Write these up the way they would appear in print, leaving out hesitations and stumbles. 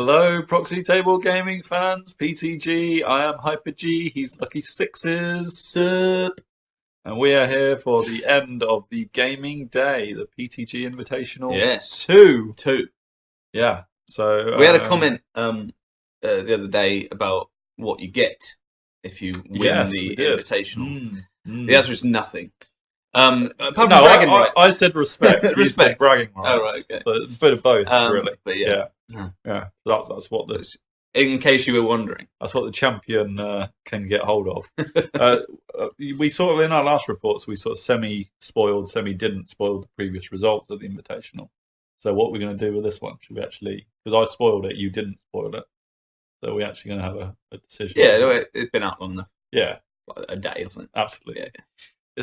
Hello, Proxy Table Gaming fans. PTG, I am Hyper G, he's Lucky Sixes. Sup? And we are here for the end of the gaming day, the PTG Invitational Yes. 2. Two. Yeah, so... We had a comment the other day about what you get if you win the Invitational. The answer is nothing. Apart from bragging rights. I said respect. You said bragging rights. Oh, right, okay. So a bit of both, really. But yeah. That's what this... In case you were wondering. That's what the champion can get hold of. We sort of, in our last reports, we sort of semi-spoiled, semi-didn't spoil the previous results of the Invitational. So what we're going to do with this one, should we actually... Because I spoiled it, you didn't spoil it. So we're actually going to have a decision. Yeah, it's been out long enough. Yeah. Like a day or something. Absolutely. Yeah.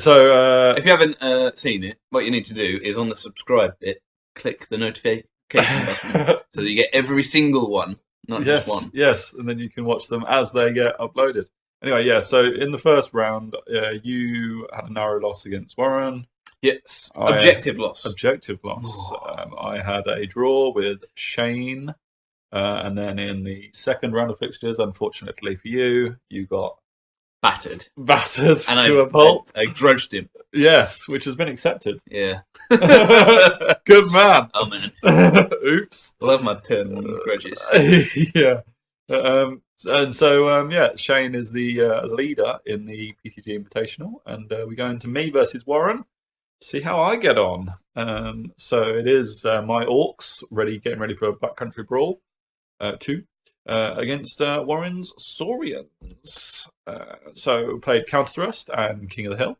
So if you haven't seen it, what you need to do is on the subscribe bit, click the notification button so that you get every single one, not just one. Yes, and then you can watch them as they get uploaded. Anyway, yeah, so in the first round, you had a narrow loss against Warren. Yes, objective loss. I had a draw with Shane. And then in the second round of fixtures, unfortunately for you, you got... Battered to a pulp. I grudged him. Yes, which has been accepted. Yeah. Good man. Oh, man. Oops. I love my turn on grudges. Yeah. And so, Shane is the leader in the PTG Invitational. And we go into me versus Warren. See how I get on. So it is my Orcs getting ready for a Backcountry Brawl 2. Against Warren's Saurians. So played Counter Thrust and King of the Hill.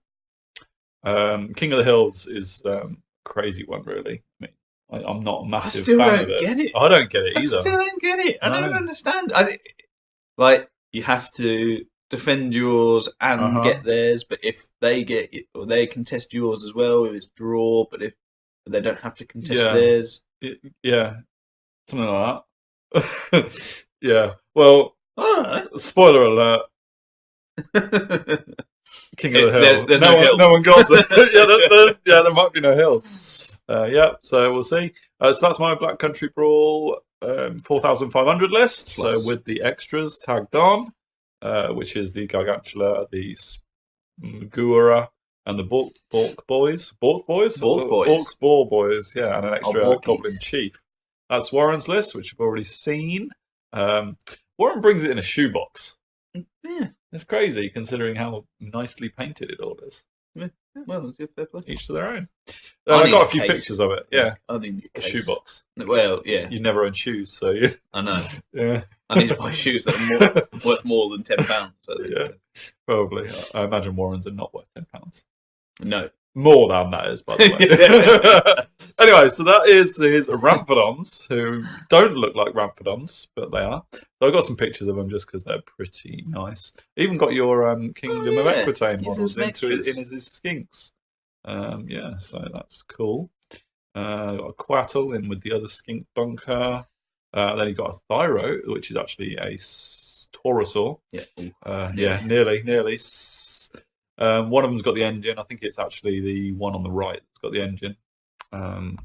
King of the Hills is a crazy one, really. I mean, I'm not a massive fan of it. I don't get it either. I still don't get it. I don't understand. You have to defend yours and get theirs, but if they get it, or they contest yours as well, if it's draw, but if they don't have to contest theirs. Something like that. Yeah, well, spoiler alert. King of the Hill. There's no hills. No one got it. There might be no hills. So we'll see. So that's my Black Country Brawl 4,500 list. Plus. So with the extras tagged on, which is the Gargantula, the Guara, and the Bork Boys. Orcs Boys, yeah, and an extra Goblin Chief. That's Warren's list, which you've already seen. Warren brings it in a shoebox. Yeah, it's crazy considering how nicely painted it all is. Yeah. Well, fair play. Each to their own. I got a few pictures of it. Yeah, I need a shoebox. Well, yeah, you never own shoes, so yeah. I know. Yeah, I need to buy shoes that are worth more than £10. So yeah, probably. I imagine Warren's are not worth £10. No. More than that is, by the way. Anyway, so that is his Ramphadons, who don't look like Ramphadons, but they are. So I got some pictures of them just because they're pretty nice. Even got your Kingdom of Equitane models in his skinks. So that's cool. Got a Quattle in with the other skink bunker. Then you got a Thyro, which is actually a Taurosaur. Yeah. Nearly. One of them's got the engine. I think it's actually the one on the right that's got the engine. And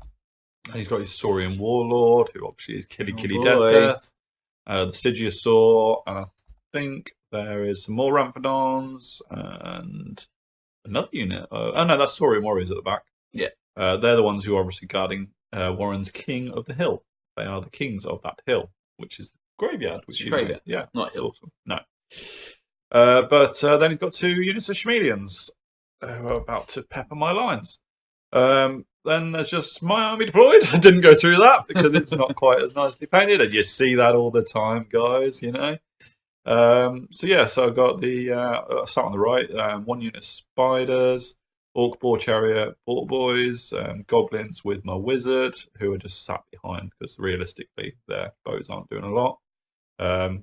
he's got his Saurian Warlord, who obviously is Killy Death. The Sigiosaur, and I think there is some more Ramphadons and another unit. No, that's Saurian Warriors at the back. Yeah. They're the ones who are obviously guarding Warren's King of the Hill. They are the kings of that hill, which is the graveyard. Yeah, not hill. Awesome. No. But then he's got 2 units of Chameleons who are about to pepper my lines. Then there's just my army deployed. I didn't go through that because it's not quite as nicely painted, and you see that all the time, guys, you know. So I've got the start on the right, 1 unit Spiders, Orc Boar Chariot, Bork Boys, Goblins with my Wizard, who are just sat behind because realistically their bows aren't doing a lot.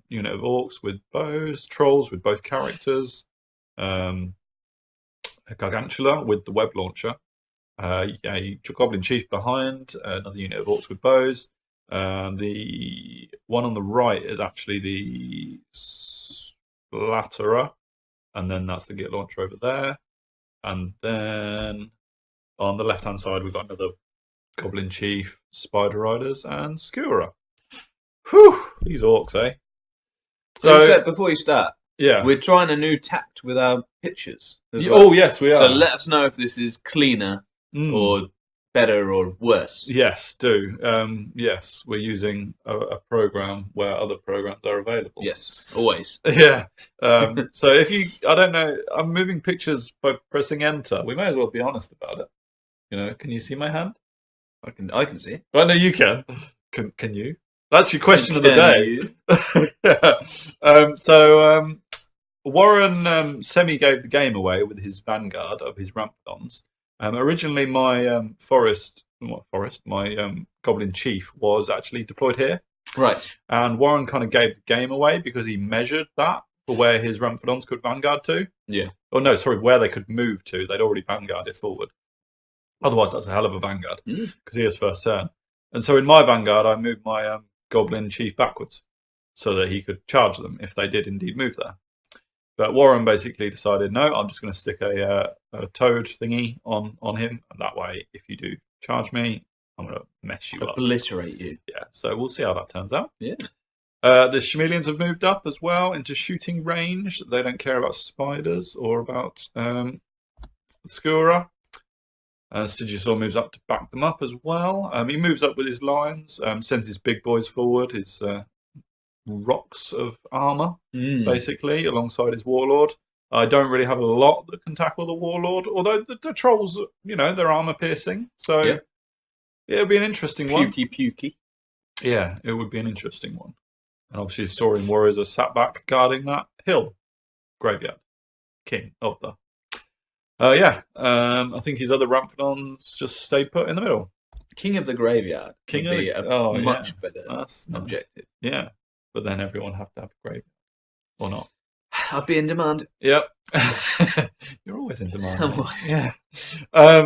Unit of Orcs with bows, Trolls with both characters, a Gargantula with the web launcher, a Goblin Chief behind, another unit of Orcs with bows. The one on the right is actually the Splatterer, and then that's the Git launcher over there. And then on the left hand side we've got another Goblin Chief, Spider Riders, and Skewerer. Whew, these orcs, eh? So before you start, yeah, we're trying a new tact with our pictures. Oh yes, we are. So let us know if this is cleaner Mm. or better or worse. Yes, do. Yes, we're using a program where other programs are available. Yes, always. Yeah. So if you, I don't know, I'm moving pictures by pressing enter. We may as well be honest about it. You know, can you see my hand? I can see it. Well, no, you can. Can you? That's your question of the day. Yeah. Warren semi gave the game away with his vanguard of his Ramphadons. Originally, my my Goblin Chief was actually deployed here. Right. And Warren kind of gave the game away because he measured that for where his Ramphadons could vanguard to. Yeah. Oh, no, sorry, where they could move to. They'd already vanguarded forward. Otherwise, that's a hell of a vanguard because he has first turn. And so in my vanguard, I moved my Goblin Chief backwards so that he could charge them if they did indeed move there. But Warren basically decided, no, I'm just going to stick a toad thingy on him. And that way, if you do charge me, I'm going to mess you up. Obliterate you. Yeah, so we'll see how that turns out. Yeah. The Chameleons have moved up as well into shooting range. They don't care about spiders or about Skura. Stygiusaur moves up to back them up as well. He moves up with his lines, sends his big boys forward, his rocks of armor, basically, alongside his warlord. I don't really have a lot that can tackle the warlord, although the trolls, you know, they're armor piercing. So yeah, it'll be an interesting one. Pukey. Yeah, it would be an interesting one. And obviously, Saurian warriors are sat back guarding that hill graveyard, king of the. I think his other Ramphadons just stay put in the middle. King of the graveyard. King would of be a much better objective. Yeah, but then everyone have to have a graveyard, or not. I'll be in demand. Yep. You're always in demand. I'm always. Yeah.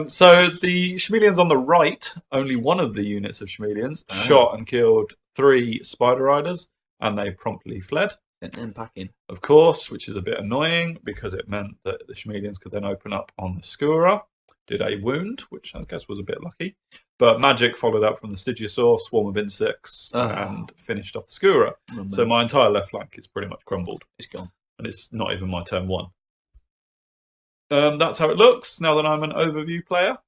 So the Chameleons on the right, only one of the units of Chameleons shot and killed 3 Spider Riders, and they promptly fled. Sent them packing. Of course, which is a bit annoying because it meant that the Chameleons could then open up on the Skura, did a wound, which I guess was a bit lucky. But Magic followed up from the Stygiusaur, Swarm of Insects, and finished off the Skura. So my entire left flank is pretty much crumbled. It's gone. And it's not even my turn 1. That's how it looks now that I'm an overview player.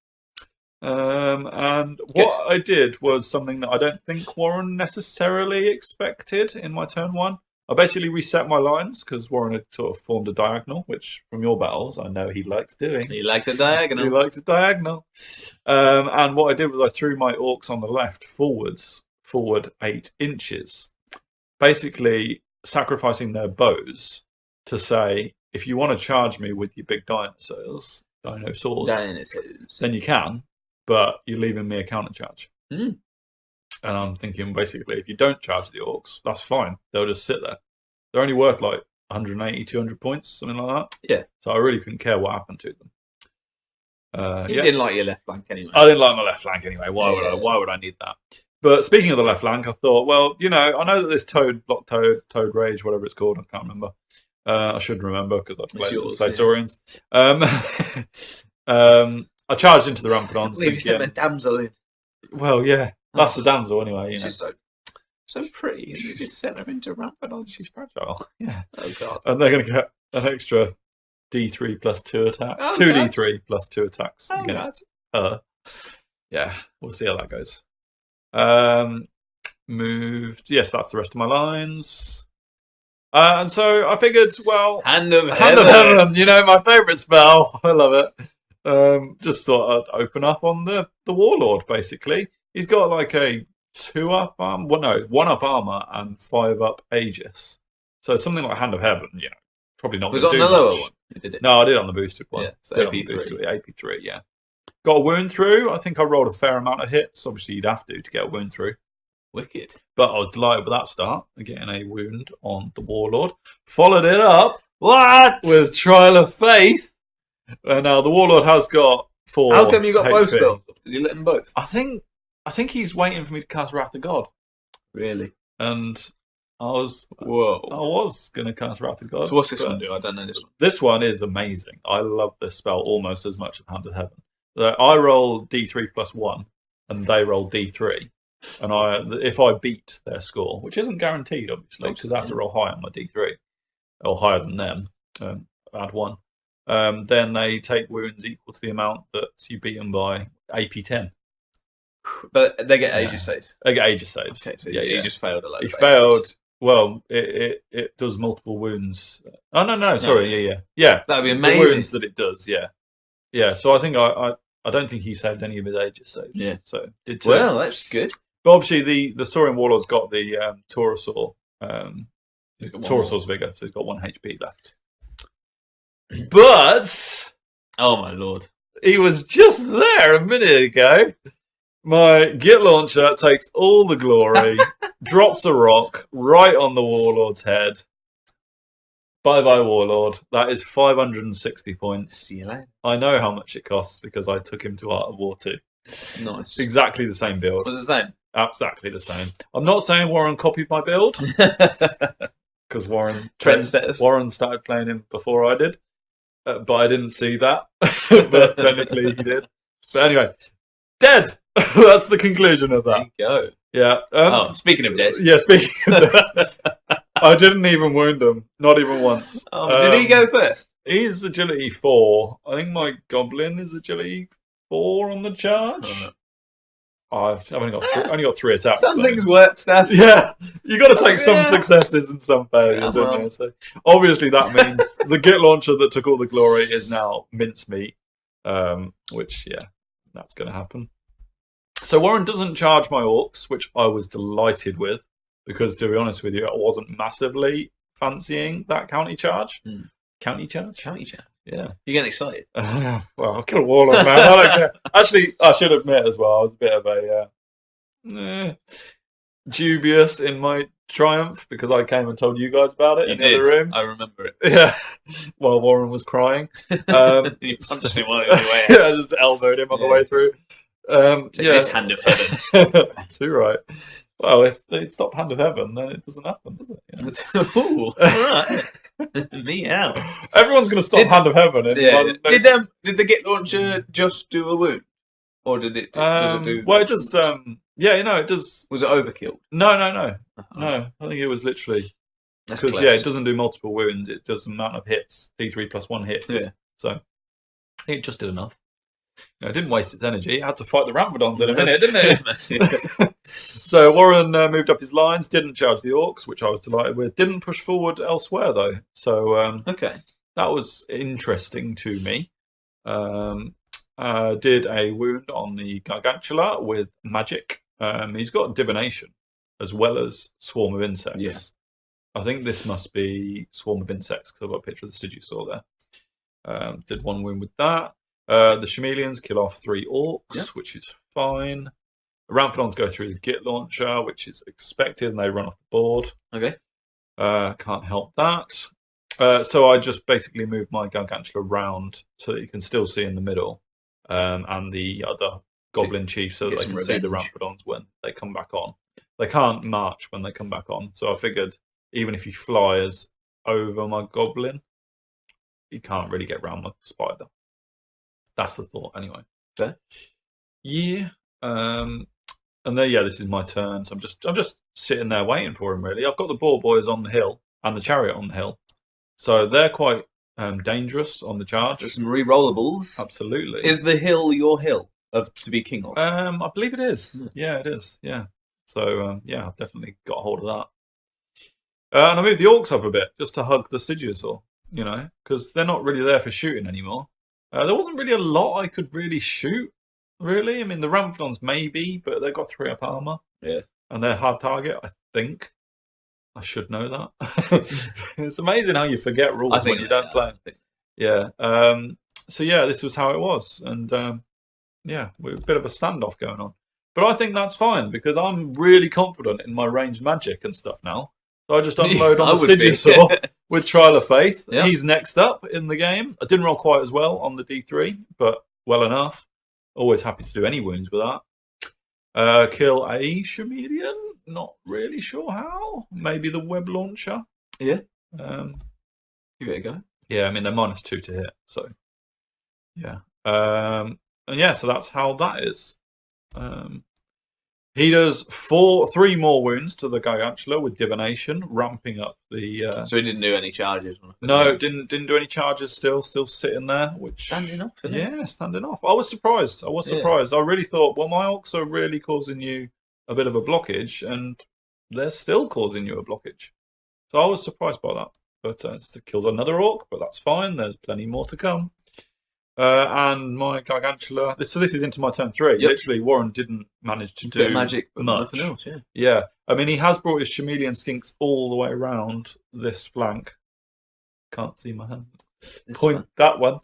And what I did was something that I don't think Warren necessarily expected in my turn 1. I basically reset my lines because Warren had sort of formed a diagonal, which from your battles I know he likes doing. He likes a diagonal. He likes a diagonal. And what I did was I threw my orcs on the left forward 8 inches, basically sacrificing their bows to say, if you want to charge me with your big dinosaurs, then you can, but you're leaving me a counter charge. And I'm thinking, basically, if you don't charge the orcs, that's fine. They'll just sit there. They're only worth like 180, 200 points, something like that. Yeah. So I really couldn't care what happened to them. You didn't like your left flank anyway. I didn't like my left flank anyway. Why would I need that? But speaking of the left flank, I thought, well, you know, I know that this Toad Rage, whatever it's called, I can't remember. I should remember because I've played Saurians. I charged into the Ramphadons. I believe you sent a damsel in. Well, yeah. That's the damsel anyway. You know. She's so pretty. And you just sent her into Ramphadon. She's fragile. Yeah. Oh, God. And they're going to get an extra D3 plus 2 attack. Oh, 2D3 plus 2 attacks oh, against her. Yeah, we'll see how that goes. Moved. Yes, that's the rest of my lines. And so I figured, well, Hand of Heaven. You know, my favourite spell. I love it. Just thought I'd open up on the Warlord, basically. He's got like a 2-up armor, 1-up armor and 5-up Aegis. So something like Hand of Heaven, you know, probably not. Was it on the lower one? You did it? No, I did it on the boosted one. Yeah, so AP3. AP3, yeah. Got a wound through. I think I rolled a fair amount of hits. Obviously, you'd have to get a wound through. Wicked. But I was delighted with that start, getting a wound on the Warlord. Followed it up with Trial of Faith. Now, the Warlord has got 4 How come you got HP. both spells? Did you let them both? I think he's waiting for me to cast Wrath of God. Really? And I was going to cast Wrath of God. So what's this one do? I don't know this one. This one is amazing. I love this spell almost as much as Hand of Heaven. I roll D3 plus 1, and they roll D3. and if I beat their score, which isn't guaranteed, obviously, because I have to roll high on my D3 or higher than them, add 1. Then they take wounds equal to the amount that you beat them by AP 10. But they get Aegis saves. They get Aegis saves. Okay, so he just failed a load. He failed. Well, it does multiple wounds. Oh no, sorry, yeah. That'd be amazing. The wounds that it does, yeah. So I think I don't think he saved any of his Aegis saves. Yeah. So did too. Well, that's good. But obviously the Saurian Warlord's got the Taurosaur, Taurosaur's vigor, so he's got 1 HP left. But oh my lord, he was just there a minute ago. My Git launcher takes all the glory, drops a rock right on the Warlord's head. Bye bye, Warlord. That is 560 points. See you later. I know how much it costs because I took him to Art of War 2. Nice. Exactly the same build. Was it the same? Exactly the same. I'm not saying Warren copied my build because Warren started playing him before I did, but I didn't see that. But technically he did. But anyway, dead. That's the conclusion of that. There you go. Yeah. Speaking of dead. Yeah, speaking of dead. I didn't even wound him. Not even once. Did he go first? He's agility 4. I think my goblin is agility 4 on the charge. I've only got 3 attacks. Some things work, Steph. Yeah, you got to take some successes and some failures, isn't there? So obviously that means the Git launcher that took all the glory is now mincemeat, which that's going to happen. So Warren doesn't charge my orcs, which I was delighted with, because to be honest with you, I wasn't massively fancying that county charge. County charge? County charge. Yeah. You're getting excited. Well, I'll kill a warlock, man. I don't care. Actually, I should admit as well, I was a bit of a dubious in my triumph because I came and told you guys about it in the other room. I remember it. Yeah. While Warren was crying. You punched him on the way out. Yeah, I just elbowed him on the way through. This hand of heaven. Too right. Well, if they stop Hand of Heaven, then it doesn't happen, does it? Ooh, all right. Me out. Everyone's going to stop Hand of Heaven. Did the Git launcher just do a wound? Or did it, does it do... Well, it does... it does... Was it overkill? No. No, I think it was literally... Because, it doesn't do multiple wounds. It does the amount of hits. D3 plus 1 hits. Yeah. So, it just did enough. It didn't waste its energy. It had to fight the Ramphrodons in a minute, didn't it? So Warren moved up his lines, didn't charge the orcs, which I was delighted with. Didn't push forward elsewhere, though. So that was interesting to me. Did a wound on the Gargantula with magic. He's got divination as well as swarm of insects. Yeah. I think this must be swarm of insects because I've got a picture of the Stygiusaur there. Did 1 wound with that. The Chameleons kill off 3 orcs, which is fine. The Ramphrodons go through the Git launcher, which is expected, and they run off the board. Okay. Can't help that. So I just basically moved my Gargantula round so that you can still see in the middle, and the other Goblin Chief so that they can see the Ramphrodons when they come back on. They can't march when they come back on, so I figured even if he flies over my Goblin, he can't really get round my Spider. That's the thought, anyway. Fair. Yeah. And then this is my turn. So I'm just sitting there waiting for him. Really, I've got the Boar Boys on the hill and the Chariot on the hill, so they're quite dangerous on the charge. There's some re-rollables. Absolutely. Is the hill your hill to be king of? I believe it is. Yeah, it is. Yeah. So I've definitely got a hold of that. And I moved the orcs up a bit just to hug the Stygiusaur, because they're not really there for shooting anymore. There wasn't really a lot I could really shoot, really. I mean, the Ramphrodons maybe, but they've got 3 up armor. Yeah. And they're hard target, I think. I should know that. It's amazing how you forget rules when you don't play. Yeah. This was how it was. And, with a bit of a standoff going on. But I think that's fine, because I'm really confident in my ranged magic and stuff now. So I just unload on the Stygiusaur with Trial of Faith. Yep. He's next up in the game. I didn't roll quite as well on the D3, but well enough. Always happy to do any wounds with that. Kill a Chameleon. Not really sure how. Maybe the web launcher. Yeah. Give it a go. Yeah, I mean, they're -2 to hit. So, yeah. So that's how that is. He does 3 more wounds to the Gargantula with divination, ramping up the. So he didn't do any charges. No, didn't do any charges. Still sitting there, which standing off. Isn't yeah, standing off. I was surprised. I really thought, well, my orcs are really causing you a bit of a blockage, and they're still causing you a blockage. So I was surprised by that. But it kills another orc, but that's fine. There's plenty more to come. And my Gargantula. This is into my turn 3. Yep. Literally, Warren didn't manage to do magic, but much. Nothing else. Yeah. I mean, he has brought his chameleon skinks all the way around this flank. Can't see my hand. That one.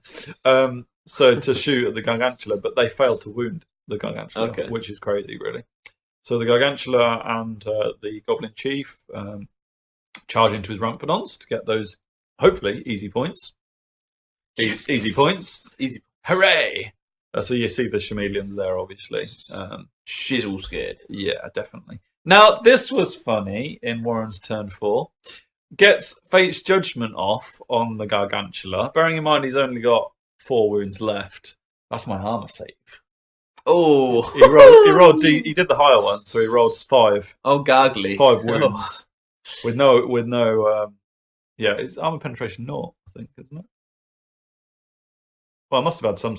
So to shoot at the Gargantula, but they failed to wound the Gargantula, which is crazy, really. So the Gargantula and the Goblin Chief charge into his Ramphadons to get those, hopefully, easy points. Yes. Easy points. Easy. Hooray! So you see the chameleons there, obviously. Shizzle scared. Yeah, definitely. Now, this was funny in Warren's turn 4. Gets Fate's Judgment off on the Gargantula. Bearing in mind he's only got 4 wounds left. That's my armor save. Oh. He rolled he did the higher one, so he rolled 5. Oh, gargly. 5 wounds. With no yeah, it's armor penetration 0, I think, isn't it? Well, I must have had some.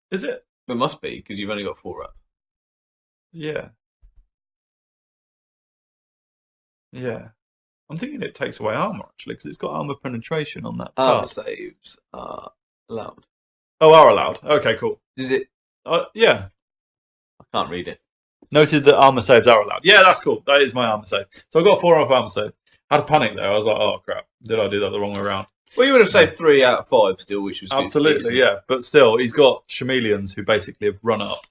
Is it? It must be, because you've only got 4 up. Yeah. Yeah. I'm thinking it takes away armor, actually, because it's got armor penetration on that Armor saves are allowed. Oh, are allowed. Okay, cool. Is it? Yeah. I can't read it. Noted that armor saves are allowed. Yeah, that's cool. That is my armor save. So I got 4 up armor save. Had a panic there. I was like, oh, crap. Did I do that the wrong way around? Well, you would have saved 3 out of 5 still, which was absolutely decent. Yeah. But still, he's got chameleons who basically have run up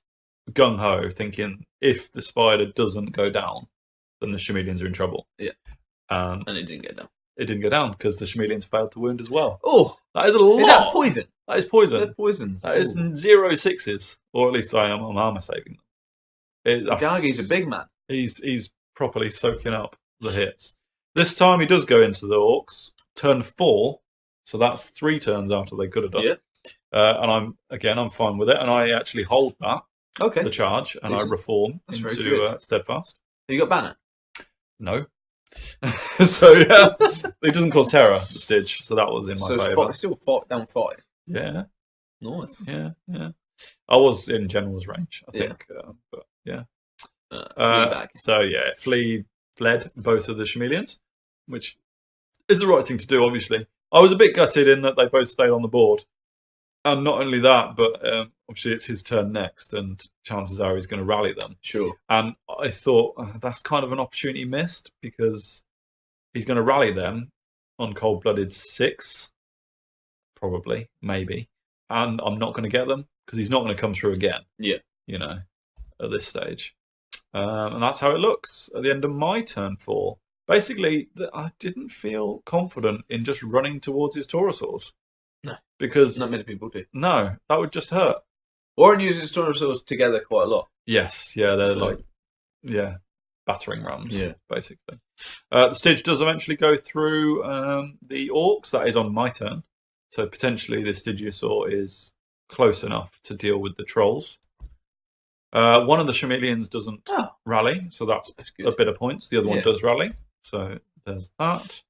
gung ho, thinking if the spider doesn't go down, then the chameleons are in trouble. Yeah. And it didn't go down. It didn't go down because the chameleons failed to wound as well. Oh, that is a lot. Is that poison? That is poison. They're poison. That is 0 6s, or at least I'm armor saving them. Gargy's a big man. He's properly soaking up the hits. This time he does go into the orcs. Turn 4. So that's 3 turns after they could have done. Yeah. And I'm fine with it. And I actually hold that, the charge, and I reform into Steadfast. Have you got Banner? No. So yeah, it doesn't cause terror, the Stidge. So that was in my favour. Still down 5. Yeah. Nice. Yeah. I was in General's range, I think. But yeah. So yeah, fled both of the chameleons, which is the right thing to do, obviously. I was a bit gutted in that they both stayed on the board. And not only that, but obviously it's his turn next, and chances are he's going to rally them. Sure. And I thought that's kind of an opportunity missed, because he's going to rally them on Cold-Blooded 6, probably, maybe. And I'm not going to get them, because he's not going to come through again. Yeah. At this stage. And that's how it looks at the end of my turn 4. Basically, I didn't feel confident in just running towards his Taurosaurs. No. Because not many people do. No, that would just hurt. Warren uses Taurosaurs together quite a lot. Yes, yeah, they're battering rams, basically. The Stidge does eventually go through the orcs. That is on my turn. So potentially the Stygiosaur is close enough to deal with the trolls. One of the chameleons doesn't rally, so that's a bit of points. The other one does rally. So there's that.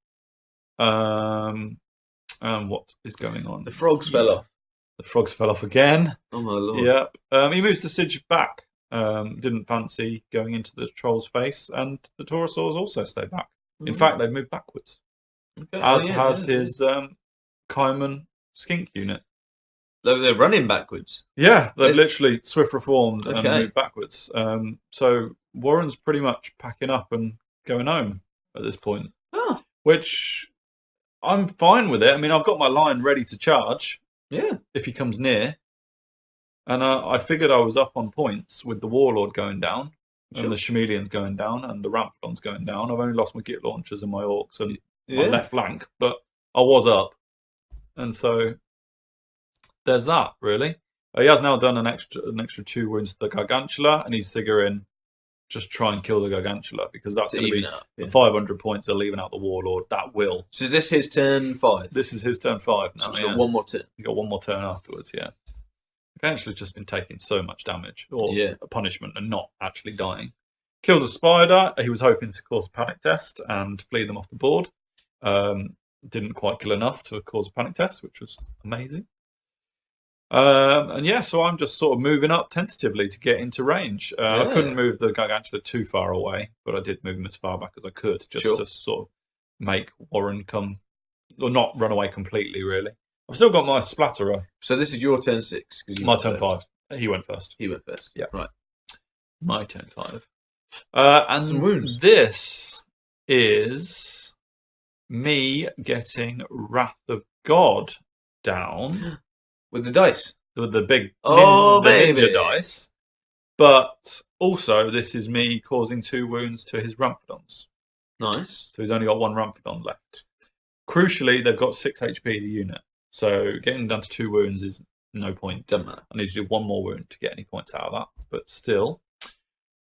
And what is going on? The frogs fell off. The frogs fell off again. Oh my lord. Yep. He moves the Stidge back. Didn't fancy going into the troll's face, and the Taurosaurs also stay back. In fact, they've moved backwards. Okay. As has his Kaiman skink unit. They're running backwards. Yeah, they've literally swift reformed and moved backwards. So Warren's pretty much packing up and going home at this point. Oh. Which I'm fine with it. I mean, I've got my line ready to charge. Yeah. If he comes near. And I figured I was up on points with the Warlord going down, and the Chameleons going down, and the Ramphadons going down. I've only lost my Git launchers and my Orcs and my left flank, but I was up. And so there's that, really. He has now done an extra 2 wounds to the Gargantula, and he's figuring just try and kill the Gargantula, because that's going to be the 500 points they're leaving out the Warlord. That will. So is this his turn 5? This is his turn 5 now. So he's got one more turn. He's got one more turn afterwards, yeah. Gargantua's just been taking so much damage or Yeah. a punishment and not actually dying. Kills a spider. He was hoping to cause a panic test and flee them off the board. Didn't quite kill enough to cause a panic test, which was amazing. And yeah, so I'm just sort of moving up tentatively to get into range. I couldn't move the Gargantula too far away, but I did move him as far back as I could, just to sort of make Warren come, or not run away completely, really. I've still got my Splatterer. So this is your turn 6? My turn 5. He went first. He went first. Yeah. Right. My turn 5. And some wounds. This is me getting Wrath of God down. With the dice? With the big baby. ninja dice. But also, this is me causing 2 wounds to his Ramphadons. Nice. So he's only got 1 Ramphadon left. Crucially, they've got 6 HP the unit. So getting down to 2 wounds is no point. Doesn't matter. I need to do 1 more wound to get any points out of that. But still.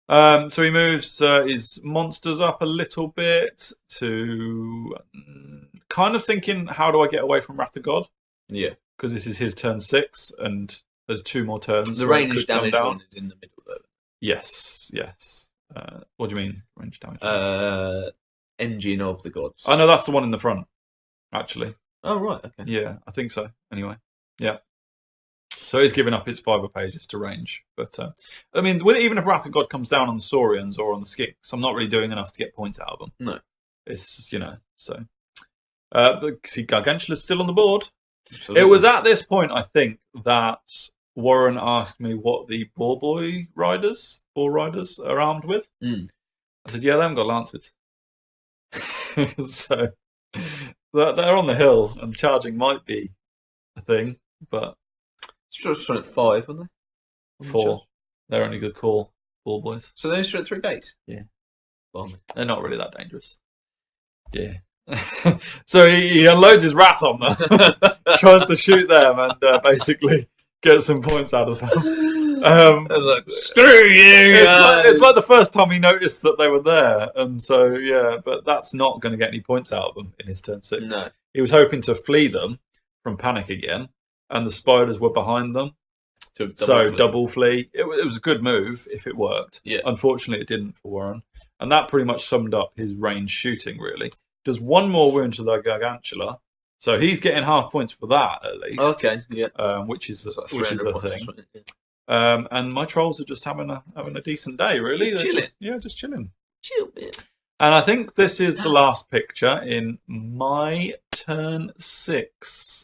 So he moves his monsters up a little bit to kind of thinking, how do I get away from Wrath of God? Yeah. Because this is his turn 6, and there's 2 more turns. The range damage one is in the middle, though. Yes. What do you mean, range damage? Engine of the Gods. Oh, no, that's the one in the front, actually. Oh, right, okay. Yeah, I think so, anyway. Yeah. So he's giving up his 5 pages to range. But, I mean, even if Wrath of God comes down on the Saurians or on the Skicks, I'm not really doing enough to get points out of them. No. It's, so. But see, Gargantula's still on the board. Absolutely. It was at this point, I think, that Warren asked me what the Boar Riders are armed with. Mm. I said, yeah, they haven't got lances. So they're on the hill, and charging might be a thing, but... Strength 5, weren't they? 4. They're only good call, Boar Boys. So they're strength 3 base? Yeah. Well, they're not really that dangerous. Yeah. So he unloads his wrath on them, tries to shoot them, and basically get some points out of them. Screw you! It's like the first time he noticed that they were there, and so yeah, but that's not going to get any points out of them in his turn 6. No. He was hoping to flee them from panic again, and the spiders were behind them. Double flee. It was a good move if it worked. Yeah. Unfortunately, it didn't for Warren, and that pretty much summed up his range shooting. Really, does 1 more wound to the Gargantula, so he's getting half points for that at least. Okay, yeah. Which is the thing. Yeah. And my trolls are just having a decent day. Really, just chilling. Just chilling. Chill bit. And I think this is the last picture in my turn 6.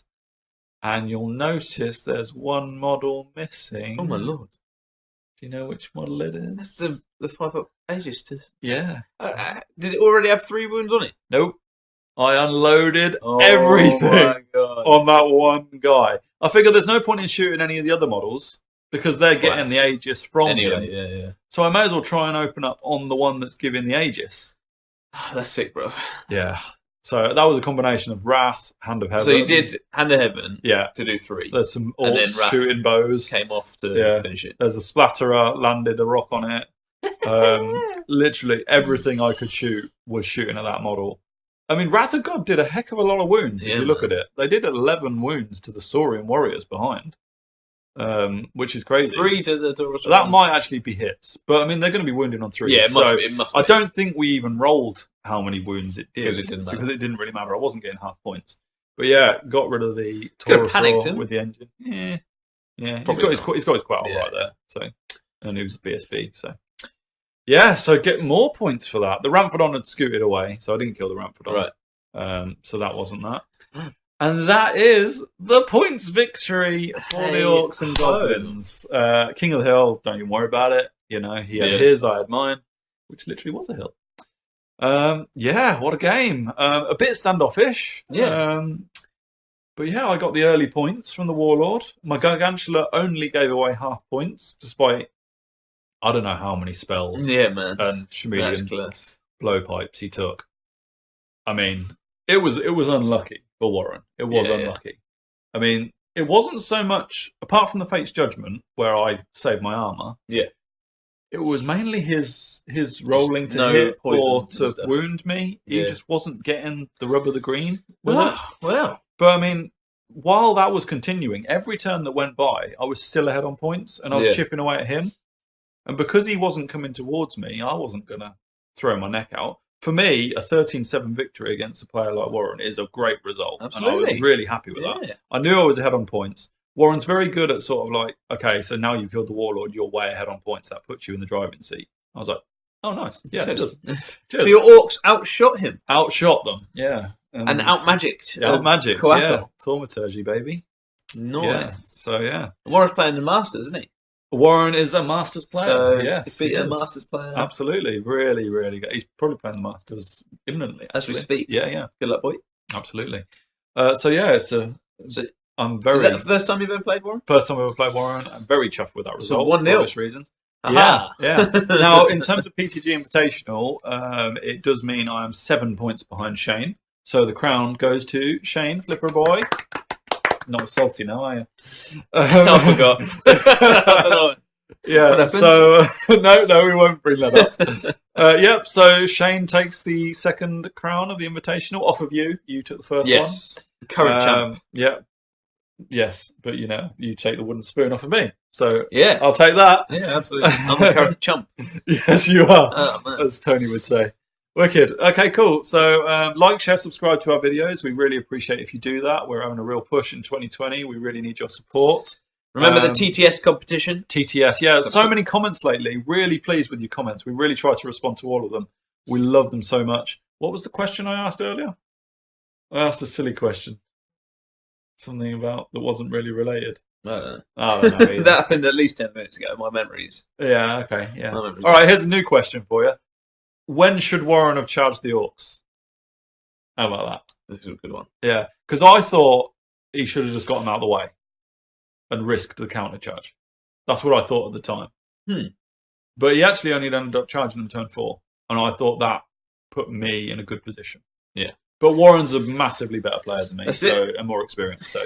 And you'll notice there's 1 model missing. Oh my lord! Do you know which model it is? That's the 5 pages to. Yeah. Did it already have 3 wounds on it? Nope. I unloaded everything on that 1 guy. I figure there's no point in shooting any of the other models because they're getting the Aegis from him. Yeah. So I may as well try and open up on the one that's giving the Aegis. That's sick, bro. Yeah. So that was a combination of Wrath, Hand of Heaven. So you did Hand of Heaven, yeah, to do 3. There's some and orcs then shooting bows. Came off to finish it. There's a Splatterer, landed a rock on it. Literally everything I could shoot was shooting at that model. I mean, Wrath of God did a heck of a lot of wounds if you look at it. They did 11 wounds to the Saurian warriors behind, which is crazy. 3 to the Taurus. That might actually be hits, but I mean, they're going to be wounded on 3. Yeah, it must be. I don't think we even rolled how many wounds it did because it didn't matter. I wasn't getting half points. But yeah, got rid of the Taurosaur with the engine. Yeah. He's got his quell right there. So, and he was BSB. So yeah, so get more points for that. The Ramphadon had scooted away, so I didn't kill the Ramphadon. Right. So that wasn't that. And that is the points victory for the Orcs and Goblins. King of the Hill, don't even worry about it. You know, he had his, I had mine, which literally was a hill. Yeah, what a game. A bit standoffish. Yeah. But yeah, I got the early points from the Warlord. My Gargantula only gave away half points, despite I don't know how many spells. Yeah, man. And Chameleon blowpipes he took. I mean, it was unlucky for Warren. It was unlucky. I mean, it wasn't so much, apart from the Fate's Judgment, where I saved my armor. Yeah. It was mainly his rolling to hit or to wound me. He just wasn't getting the rub of the green with it. Well. But I mean, while that was continuing, every turn that went by, I was still ahead on points, and I was chipping away at him. And because he wasn't coming towards me, I wasn't going to throw my neck out. For me, a 13-7 victory against a player like Warren is a great result. Absolutely. And I was really happy with that. I knew I was ahead on points. Warren's very good at sort of like, okay, so now you've killed the Warlord, you're way ahead on points. That puts you in the driving seat. I was like, oh, nice. Yeah, it does. So your Orcs outshot him? Outshot them, yeah. And out-magicked. Out-magicked, Coatl. Thaumaturgy, baby. Nice. Yeah. So, yeah. Warren's playing the Masters, isn't he? Warren is a Masters player. So yes, beat a Masters player. Absolutely, really, really good. He's probably playing the Masters imminently as we speak. Yeah. Good luck, boy. Absolutely. So yeah, I'm very. Is that the first time you've ever played Warren? First time I've ever played Warren. I'm very chuffed with that result. So 1-0. For obvious reasons. Yeah. Now, in terms of PTG Invitational, it does mean I am 7 points behind Shane. So the crown goes to Shane, Flipper Boy. Not salty now, are you? I forgot. I don't know. Yeah, so no, we won't bring that up. Yep, so Shane takes the second crown of the Invitational off of you. You took the first one. Yes, current champ. Yeah, yes, but you take the wooden spoon off of me. So yeah, I'll take that. Yeah, absolutely. I'm the current chump. Yes, you are, oh, as Tony would say. Wicked. Okay, cool. So like, share, subscribe to our videos. We really appreciate if you do that. We're having a real push in 2020. We really need your support. Remember the TTS competition? TTS, yeah. So many comments lately. Really pleased with your comments. We really try to respond to all of them. We love them so much. What was the question I asked earlier? I asked a silly question. Something about that wasn't really related. I don't know that happened at least 10 minutes ago. My memories. Yeah, okay, yeah. All right, here's a new question for you. When should Warren have charged the Orcs? How about that? This is a good one. Yeah, because I thought he should have just got them out of the way and risked the counter charge. That's what I thought at the time. But he actually only ended up charging them turn 4, and I thought that put me in a good position. Yeah. But Warren's a massively better player than me, and more experienced. So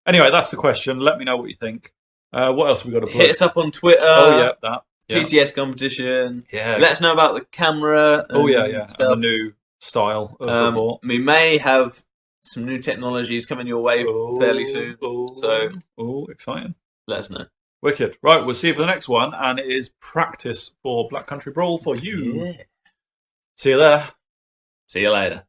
Anyway, that's the question. Let me know what you think. What else have we got to plug? Hit us up on Twitter. Oh yeah, that. Yeah. TTS competition. Yeah. Let us know about the camera. And stuff. And the new style of football. We may have some new technologies coming your way fairly soon. So exciting. Let us know. Wicked. Right, we'll see you for the next one, and it is practice for Black Country Brawl for you. Yeah. See you there. See you later.